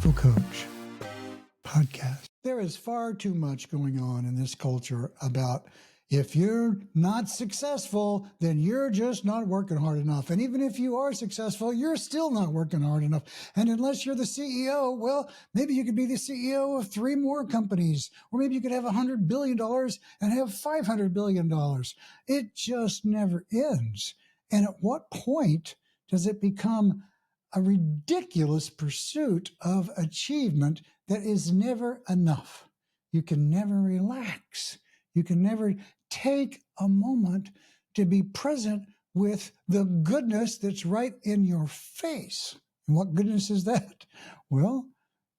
Mindful Coach podcast. There is far too much going on in this culture about if you're not successful, then you're just not working hard enough. And even if you are successful, you're still not working hard enough. And unless you're the CEO, well, maybe you could be the CEO of 3 more companies, or maybe you could have $100 billion and have $500 billion. It just never ends. And at what point does it become a ridiculous pursuit of achievement that is never enough? You can never relax. You can never take a moment to be present with the goodness that's right in your face. And what goodness is that? Well,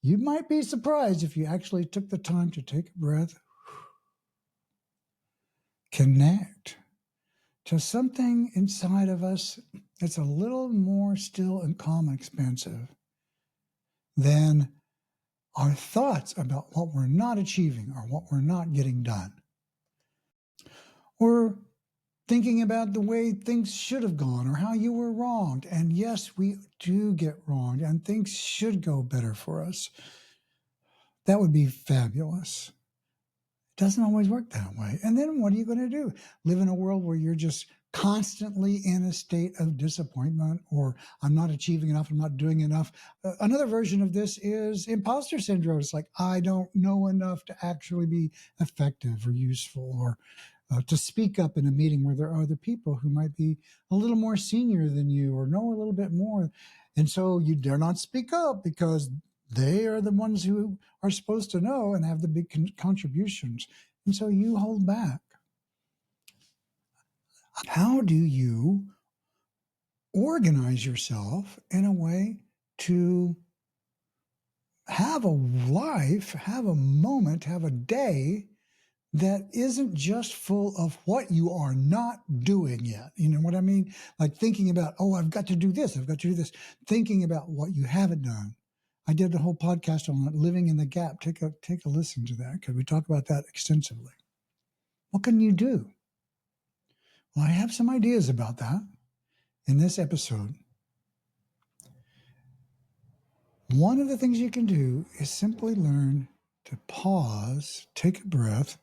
you might be surprised if you actually took the time to take a breath, connect to something inside of us that's a little more still and calm and expansive than our thoughts about what we're not achieving or what we're not getting done. Or thinking about the way things should have gone or how you were wronged. And yes, we do get wronged and things should go better for us. That would be fabulous. It doesn't always work that way. And then what are you going to do? Live in a world where you're just constantly in a state of disappointment, or I'm not achieving enough, I'm not doing enough. Another version of this is imposter syndrome. It's like, I don't know enough to actually be effective or useful, or to speak up in a meeting where there are other people who might be a little more senior than you or know a little bit more. And so you dare not speak up because they are the ones who are supposed to know and have the big contributions. And so you hold back. How do you organize yourself in a way to have a life, have a moment, have a day that isn't just full of what you are not doing yet? You know what I mean? Like thinking about, oh, I've got to do this, I've got to do this. Thinking about what you haven't done. I did the whole podcast on living in the gap. Take a listen to that, because we talk about that extensively. What can you do? Well, I have some ideas about that in this episode. One of the things you can do is simply learn to pause, take a breath,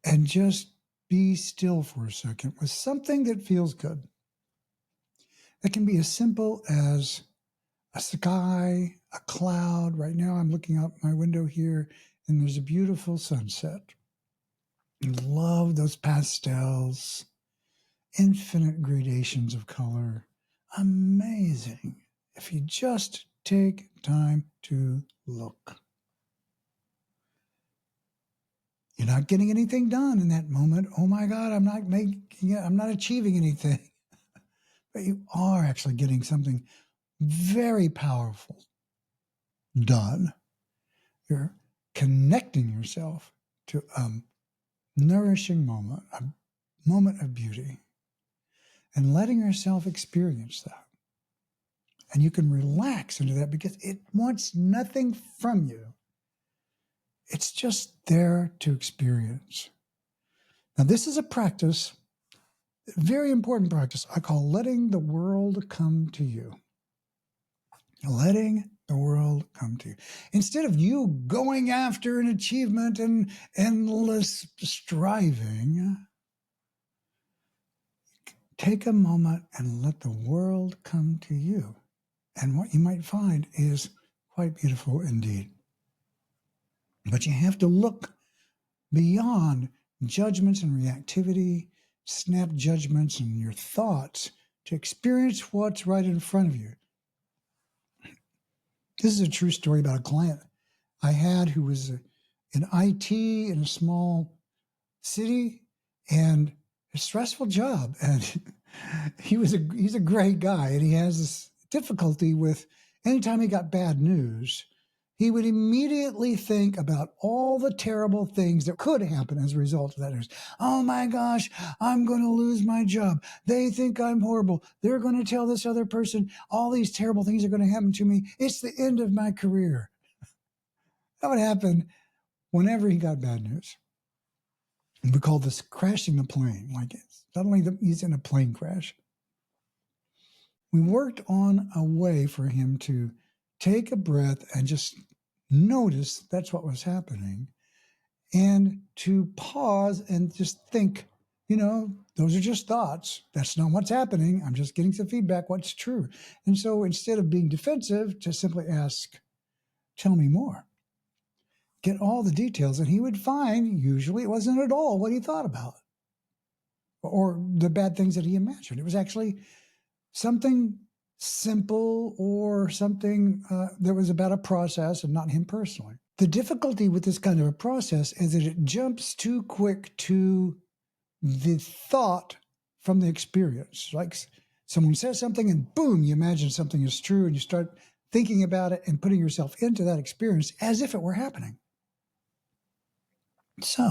and just be still for a second with something that feels good. It can be as simple as a sky, a cloud. Right now I'm looking out my window here and there's a beautiful sunset. I love those pastels, infinite gradations of color. Amazing if you just take time to look. You're not getting anything done in that moment. Oh my God, I'm not achieving anything. But you are actually getting something very powerful done. You're connecting yourself to a nourishing moment, a moment of beauty, and letting yourself experience that. And you can relax into that because it wants nothing from you. It's just there to experience. Now, this is a practice, a very important practice, I call letting the world come to you. Letting the world come to you. Instead of you going after an achievement and endless striving, take a moment and let the world come to you. And what you might find is quite beautiful indeed. But you have to look beyond judgments and reactivity, snap judgments and your thoughts to experience what's right in front of you. This is a true story about a client I had who was in IT in a small city and a stressful job. And he's a great guy, and he has this difficulty with anytime he got bad news, he would immediately think about all the terrible things that could happen as a result of that news. Oh my gosh, I'm going to lose my job. They think I'm horrible. They're going to tell this other person all these terrible things are going to happen to me. It's the end of my career. That would happen whenever he got bad news. We call this crashing the plane. Like suddenly he's in a plane crash. We worked on a way for him to take a breath and just notice that's what was happening, and to pause and just think, those are just thoughts. That's not what's happening. I'm just getting some feedback. What's true? And so instead of being defensive, just simply ask, tell me more. Get all the details. And he would find usually it wasn't at all what he thought about or the bad things that he imagined. It was actually something simple or something that was about a process and not him personally. The difficulty with this kind of a process is that it jumps too quick to the thought from the experience. Like someone says something and boom, you imagine something is true and you start thinking about it and putting yourself into that experience as if it were happening. So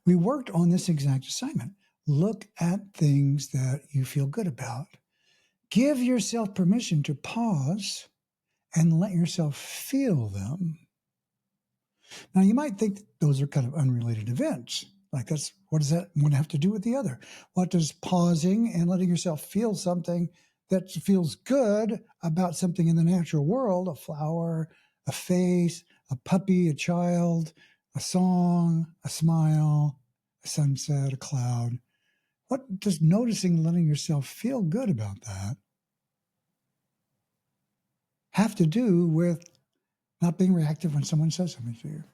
we worked on this exact assignment. Look at things that you feel good about. Give yourself permission to pause and let yourself feel them. Now, you might think those are kind of unrelated events. Like, what does that one have to do with the other? What does pausing and letting yourself feel something that feels good about something in the natural world, a flower, a face, a puppy, a child, a song, a smile, a sunset, a cloud? What does noticing and letting yourself feel good about that have to do with not being reactive when someone says something to you?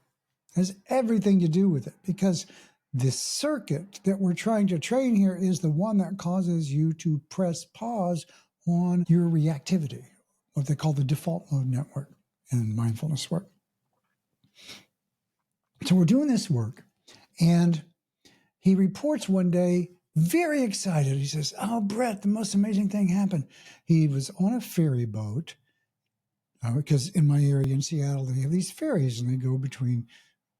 It has everything to do with it, because the circuit that we're trying to train here is the one that causes you to press pause on your reactivity, what they call the default mode network in mindfulness work. So we're doing this work, and he reports one day, very excited. He says, "Oh, Brett, the most amazing thing happened." He was on a ferry boat, because in my area in Seattle, they have these ferries, and they go between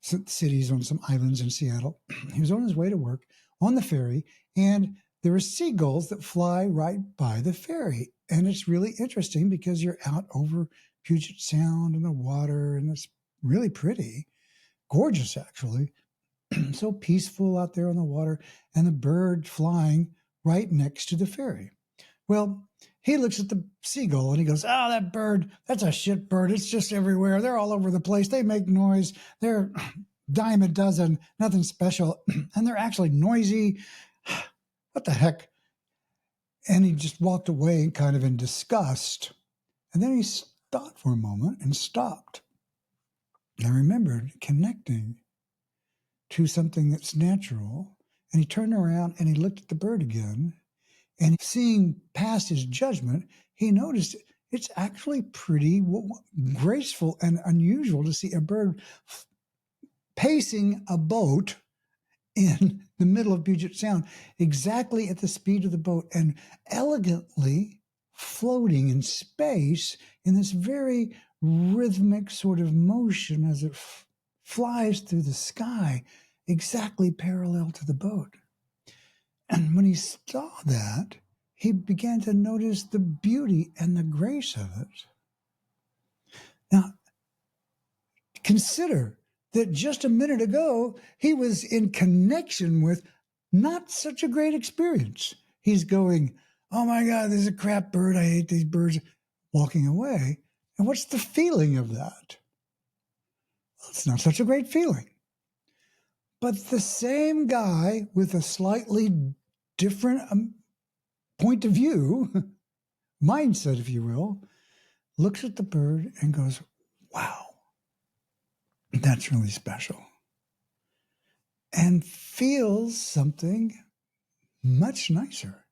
cities on some islands in Seattle. He was on his way to work on the ferry, and there are seagulls that fly right by the ferry. And it's really interesting because you're out over Puget Sound in the water, and it's really pretty, gorgeous actually. So peaceful out there on the water, and the bird flying right next to the ferry. Well, he looks at the seagull and he goes, "Oh, that bird, that's a shit bird. It's just everywhere. They're all over the place. They make noise. They're dime a dozen, nothing special. And they're actually noisy. What the heck?" And he just walked away kind of in disgust. And then he thought for a moment and stopped. And I remembered connecting to something that's natural. And he turned around and he looked at the bird again. And seeing past his judgment, he noticed it's actually pretty graceful and unusual to see a bird pacing a boat in the middle of Puget Sound, exactly at the speed of the boat and elegantly floating in space in this very rhythmic sort of motion as it flies through the sky, exactly parallel to the boat. And when he saw that, he began to notice the beauty and the grace of it. Now, consider that just a minute ago, he was in connection with not such a great experience. He's going, "Oh my God, this is a crap bird. I hate these birds," walking away. And what's the feeling of that? Well, it's not such a great feeling. But the same guy with a slightly different point of view, mindset, if you will, looks at the bird and goes, "Wow, that's really special," and feels something much nicer.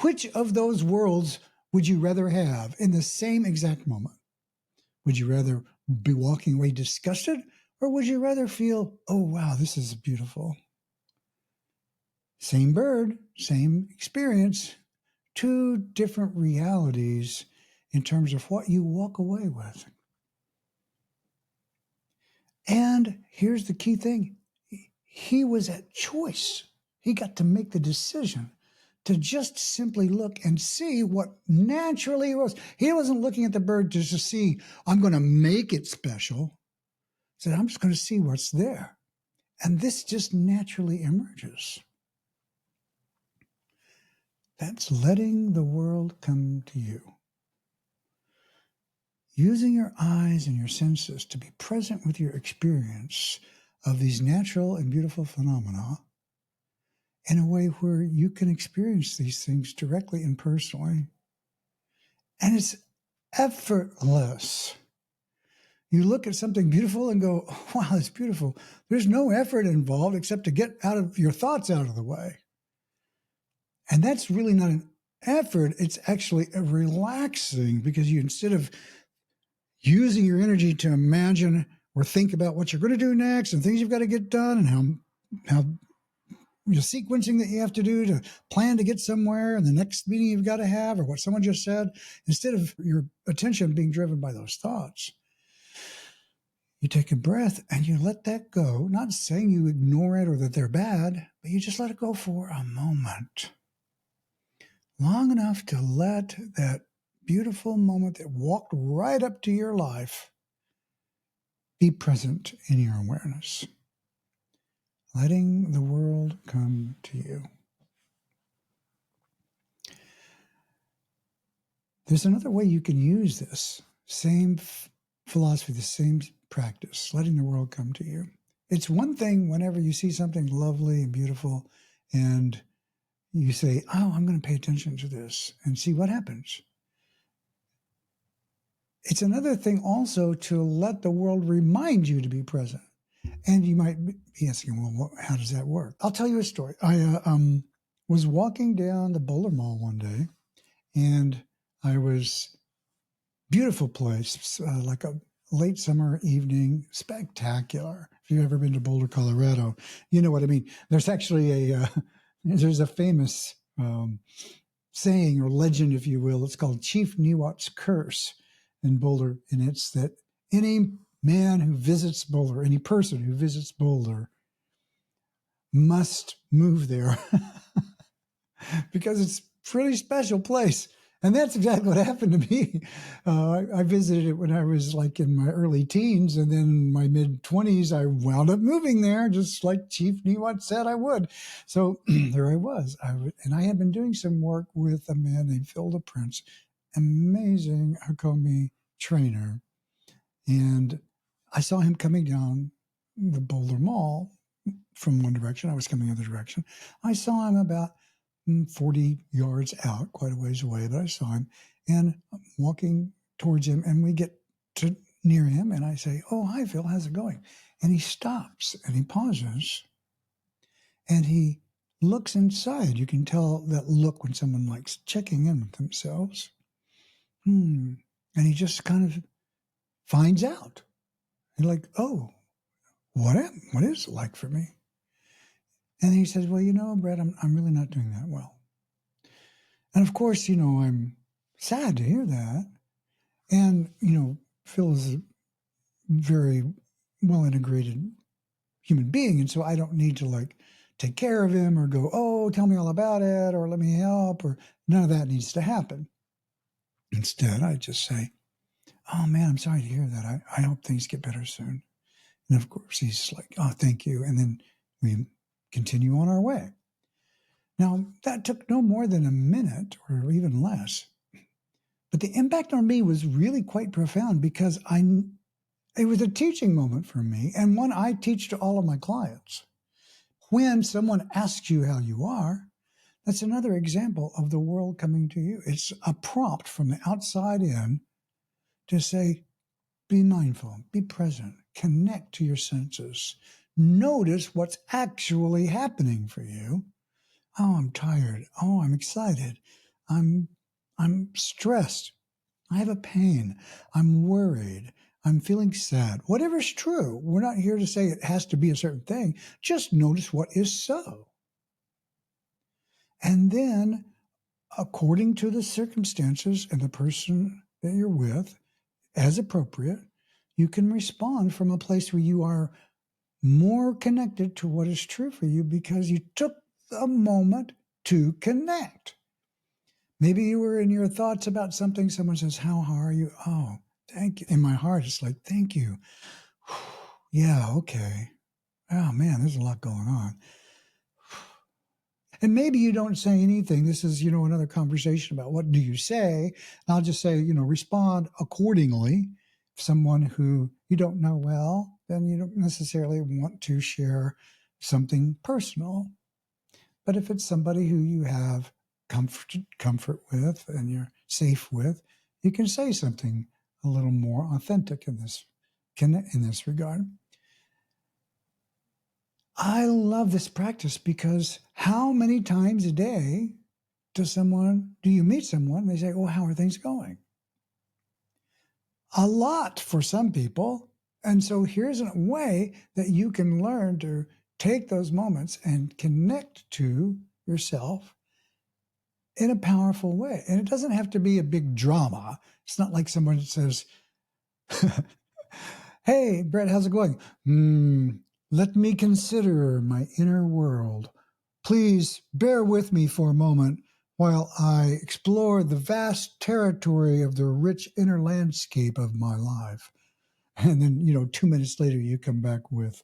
Which of those worlds would you rather have in the same exact moment? Would you rather be walking away disgusted, or would you rather feel, "Oh, wow, this is beautiful"? Same bird, same experience, two different realities in terms of what you walk away with. And here's the key thing. He was at choice. He got to make the decision to just simply look and see what naturally was. He wasn't looking at the bird just to see, "I'm going to make it special." He said, "I'm just going to see what's there." And this just naturally emerges. That's letting the world come to you. using your eyes and your senses to be present with your experience of these natural and beautiful phenomena in a way where you can experience these things directly and personally. And it's effortless. You look at something beautiful and go, oh, wow, that's beautiful. There's no effort involved except to get out of your thoughts out of the way. And that's really not an effort. It's actually a relaxing, because you, instead of using your energy to imagine or think about what you're going to do next and things you've got to get done and how your sequencing that you have to do to plan to get somewhere and the next meeting you've got to have or what someone just said, instead of your attention being driven by those thoughts, you take a breath and you let that go, not saying you ignore it or that they're bad, but you just let it go for a moment, long enough to let that beautiful moment that walked right up to your life be present in your awareness, letting the world come to you. There's another way you can use this same philosophy, the same practice, letting the world come to you. It's one thing whenever you see something lovely and beautiful and you say, oh, I'm going to pay attention to this and see what happens. It's another thing also to let the world remind you to be present. And you might be asking, well, how does that work? I'll tell you a story. I was walking down the Boulder Mall one day, and I was, beautiful place, like a late summer evening, spectacular. If you've ever been to Boulder, Colorado, you know what I mean. There's actually there's a famous saying or legend, if you will. It's called Chief Niwot's Curse in Boulder, and it's that any man who visits Boulder, any person who visits Boulder, must move there because it's a pretty special place. And that's exactly what happened to me. I visited it when I was like in my early teens, and then my mid-20s, I wound up moving there, just like Chief Niwot said I would. So there I was. And I had been doing some work with a man named Phil Prince, amazing Hakomi trainer. And I saw him coming down the Boulder Mall from one direction. I was coming the other direction. I saw him about 40 yards out, quite a ways away, but I saw him, and I'm walking towards him, and we get to near him, and I say, oh, hi, Phil, how's it going? And he stops, and he pauses, and he looks inside. You can tell that look when someone likes checking in with themselves. And he just kind of finds out. And like, oh, what is it like for me? And he says, well, Brett, I'm really not doing that well. And of course, I'm sad to hear that. And, Phil is a very well-integrated human being. And so I don't need to take care of him or go, oh, tell me all about it or let me help, or none of that needs to happen. Instead, I just say, oh man, I'm sorry to hear that. I hope things get better soon. And of course he's like, oh, thank you. And then we continue on our way. Now, that took no more than a minute or even less. But the impact on me was really quite profound because it was a teaching moment for me, and one I teach to all of my clients. When someone asks you how you are, that's another example of the world coming to you. It's a prompt from the outside in to say, be mindful, be present, connect to your senses, notice what's actually happening for you. Oh, I'm tired. Oh, I'm excited. I'm stressed. I have a pain. I'm worried. I'm feeling sad. Whatever's true. We're not here to say it has to be a certain thing. Just notice what is so. And then, according to the circumstances and the person that you're with, as appropriate, you can respond from a place where you are more connected to what is true for you because you took a moment to connect. Maybe you were in your thoughts about something. Someone says, how are you? Oh, thank you. In my heart, it's like, thank you. Yeah, okay. Oh, man, there's a lot going on. And maybe you don't say anything. This is, another conversation about what do you say. I'll just say, respond accordingly. If someone who you don't know well, then you don't necessarily want to share something personal. But if it's somebody who you have comfort with and you're safe with, you can say something a little more authentic in this regard. I love this practice because how many times a day do you meet someone and they say, "Oh, how are things going?" A lot for some people. And so here's a way that you can learn to take those moments and connect to yourself in a powerful way. And it doesn't have to be a big drama. It's not like someone says, "Hey, Brett, how's it going? Let me consider my inner world. Please bear with me for a moment while I explore the vast territory of the rich inner landscape of my life." And then, 2 minutes later, you come back with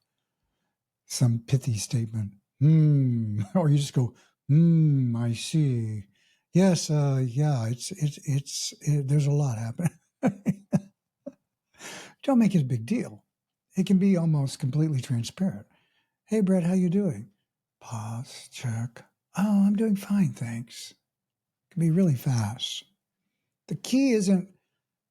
some pithy statement. Or you just go, I see. Yes, yeah, there's a lot happening. Don't make it a big deal. It can be almost completely transparent. "Hey, Brett, how you doing?" Pause, check. "Oh, I'm doing fine, thanks." It can be really fast. The key isn't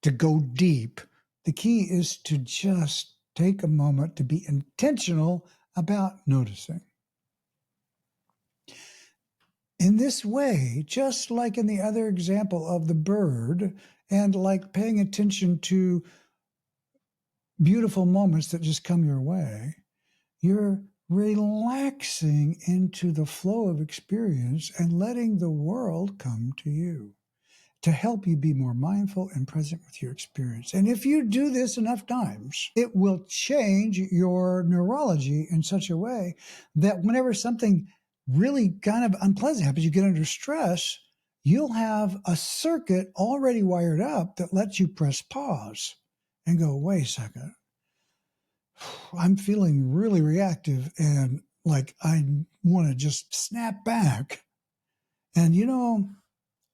to go deep. The key is to just take a moment to be intentional about noticing. In this way, just like in the other example of the bird, and like paying attention to beautiful moments that just come your way, you're relaxing into the flow of experience and letting the world come to you to help you be more mindful and present with your experience. And if you do this enough times, it will change your neurology in such a way that whenever something really kind of unpleasant happens, you get under stress, you'll have a circuit already wired up that lets you press pause and go, "Wait a second. I'm feeling really reactive and like I want to just snap back." And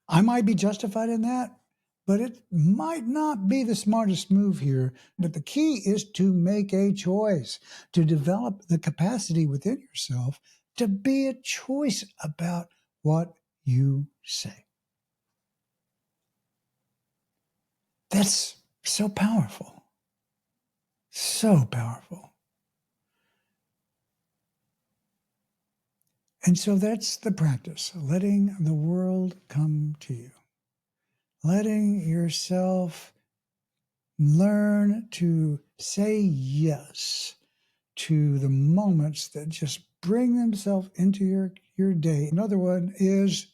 I might be justified in that, but it might not be the smartest move here. But the key is to make a choice, to develop the capacity within yourself to be a choice about what you say. That's so powerful. So powerful. And so that's the practice, letting the world come to you, letting yourself learn to say yes to the moments that just bring themselves into your day. Another one is,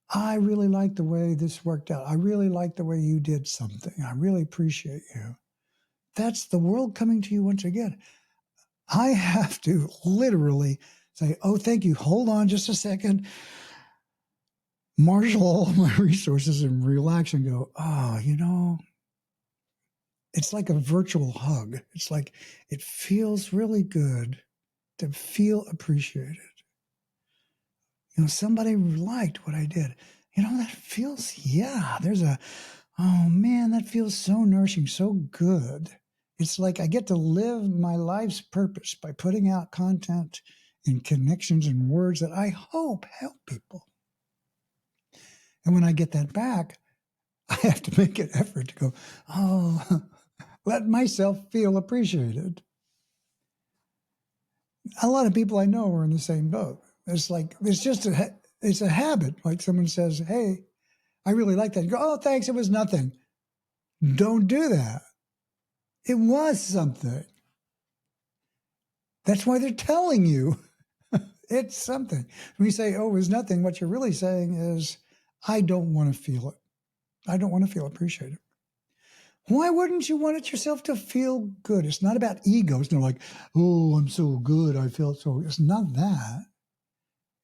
"I really like the way this worked out. I really like the way you did something. I really appreciate you." That's the world coming to you once again. I have to literally say, "Oh, thank you. Hold on just a second. Marshal all my resources and relax and go, it's like a virtual hug. It's like it feels really good to feel appreciated. Somebody liked what I did. That feels, oh man, that feels so nourishing, so good. It's like I get to live my life's purpose by putting out content and connections and words that I hope help people." And when I get that back, I have to make an effort to go, let myself feel appreciated. A lot of people I know are in the same boat. It's a habit. Like someone says, "Hey, I really like that." You go, "Oh, thanks. It was nothing." Don't do that. It was something. That's why they're telling you it's something. When you say, "Oh, it was nothing," what you're really saying is, "I don't want to feel it. I don't want to feel appreciated." Why wouldn't you want it yourself to feel good? It's not about ego. It's not like, "Oh, I'm so good. I felt so." It's not that.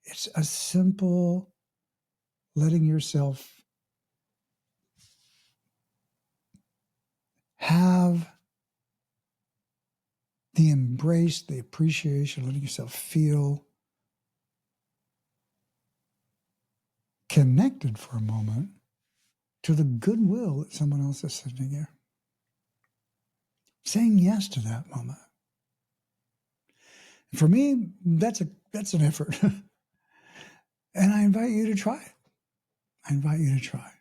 It's a simple letting yourself have the embrace, the appreciation, letting yourself feel connected for a moment to the goodwill that someone else is sending you. Saying yes to that moment. For me, that's an effort. And I invite you to try it. I invite you to try.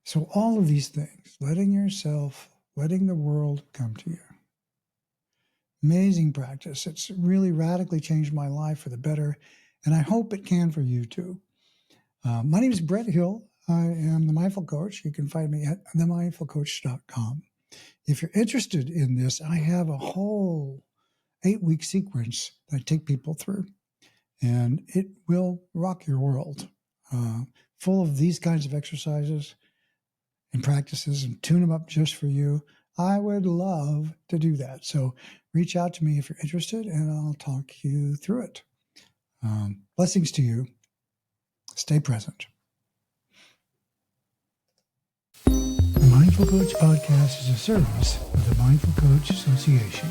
So all of these things, letting yourself, letting the world come to you. Amazing practice. It's really radically changed my life for the better, and I hope it can for you too. My name is Brett Hill. I am the Mindful Coach. You can find me at themindfulcoach.com. If you're interested in this, I have a whole 8-week sequence that I take people through, and it will rock your world. Full of these kinds of exercises and practices, and tune them up just for you. I would love to do that. So reach out to me if you're interested, and I'll talk you through it. Blessings to you. Stay present. The Mindful Coach Podcast is a service of the Mindful Coach Association.